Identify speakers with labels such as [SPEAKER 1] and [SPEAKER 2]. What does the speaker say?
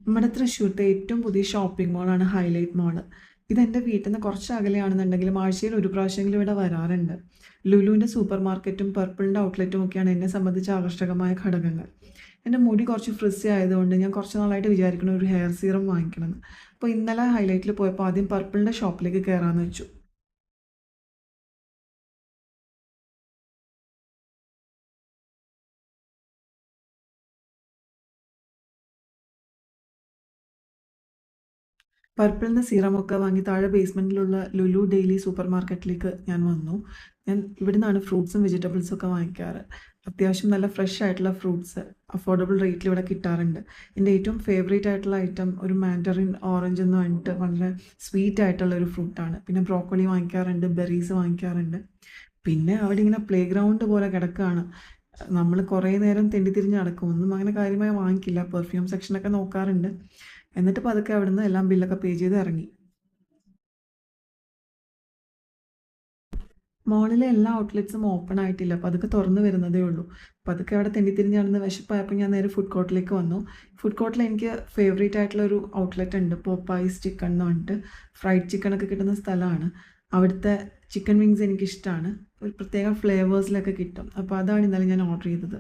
[SPEAKER 1] നമ്മുടെ തൃശ്ശൂരത്തെ ഏറ്റവും പുതിയ ഷോപ്പിംഗ് മോളാണ് ഹൈലൈറ്റ് മോള്. ഇതെൻ്റെ വീട്ടിൽ നിന്ന് കുറച്ച് അകലെയാണെന്നുണ്ടെങ്കിലും ആഴ്ചയിൽ ഒരു പ്രാവശ്യമെങ്കിലും ഇവിടെ വരാറുണ്ട്. ലുലുവിൻ്റെ സൂപ്പർ മാർക്കറ്റും പർപ്പിളിൻ്റെ ഔട്ട്ലെറ്റും ഒക്കെയാണ് എന്നെ സംബന്ധിച്ച് ആകർഷകമായ ഘടകങ്ങൾ. എൻ്റെ മുടി കുറച്ച് ഫ്രിസി ആയതുകൊണ്ട് ഞാൻ കുറച്ച് നാളായിട്ട് വിചാരിക്കണം ഒരു ഹെയർ സീറം വാങ്ങിക്കണമെന്ന്. അപ്പോൾ ഇന്നലെ ഹൈലൈറ്റിൽ പോയപ്പോൾ ആദ്യം പർപ്പിളിൻ്റെ ഷോപ്പിലേക്ക് കയറാമെന്ന് വെച്ചു. പർപ്പിളിൽ നിന്ന് സീറമൊക്കെ വാങ്ങി താഴെ ബേസ്മെൻറ്റിലുള്ള ലുലു ഡെയിലി സൂപ്പർ മാർക്കറ്റിലേക്ക് ഞാൻ വന്നു. ഞാൻ ഇവിടെ നിന്നാണ് ഫ്രൂട്ട്സും വെജിറ്റബിൾസും ഒക്കെ വാങ്ങിക്കാറ്. അത്യാവശ്യം നല്ല ഫ്രഷ് ആയിട്ടുള്ള ഫ്രൂട്ട്സ് അഫോർഡബിൾ റേറ്റിൽ ഇവിടെ കിട്ടാറുണ്ട്. എൻ്റെ ഏറ്റവും ഫേവറേറ്റ് ആയിട്ടുള്ള ഐറ്റം ഒരു മാൻഡറിൻ ഓറഞ്ച് എന്ന് പറഞ്ഞിട്ട് വളരെ സ്വീറ്റ് ആയിട്ടുള്ള ഒരു ഫ്രൂട്ടാണ്. പിന്നെ ബ്രോക്കോളി വാങ്ങിക്കാറുണ്ട്, ബെറീസ് വാങ്ങിക്കാറുണ്ട്. പിന്നെ അവിടെ ഇങ്ങനെ പ്ലേ ഗ്രൗണ്ട് പോലെ കിടക്കുകയാണ്. നമ്മൾ കുറേ നേരം തെണ്ടിത്തിരിഞ്ഞ് നടക്കും. ഒന്നും അങ്ങനെ കാര്യമായി വാങ്ങിക്കില്ല. പെർഫ്യൂം സെക്ഷനൊക്കെ നോക്കാറുണ്ട്. എന്നിട്ട് പതുക്കെ അവിടുന്ന് എല്ലാം ബില്ലൊക്കെ പേ ചെയ്ത് ഇറങ്ങി. മോളിലെ എല്ലാ ഔട്ട്ലെറ്റ്സും ഓപ്പൺ ആയിട്ടില്ല. പതുക്കെ തുറന്ന് വരുന്നതേ ഉള്ളൂ. പതുക്കെ അവിടെ തെണ്ടിത്തിരിഞ്ഞ് നടന്ന് വിശപ്പായപ്പോൾ ഞാൻ നേരെ ഫുഡ് കോർട്ടിലേക്ക് വന്നു. ഫുഡ് കോർട്ടിൽ എനിക്ക് ഫേവറേറ്റ് ആയിട്ടുള്ള ഒരു ഔട്ട്ലെറ്റ് ഉണ്ട്, പോപ്പായ്സ് ചിക്കൻ എന്ന് പറഞ്ഞിട്ട്. ഫ്രൈഡ് ചിക്കനൊക്കെ കിട്ടുന്ന സ്ഥലമാണ്. അവിടുത്തെ ചിക്കൻ വിങ്സ് എനിക്കിഷ്ടമാണ്. ഒരു പ്രത്യേക ഫ്ലേവേഴ്സിലൊക്കെ കിട്ടും. അപ്പോൾ അതാണ് ഇന്നലെ ഞാൻ ഓർഡർ ചെയ്തത്.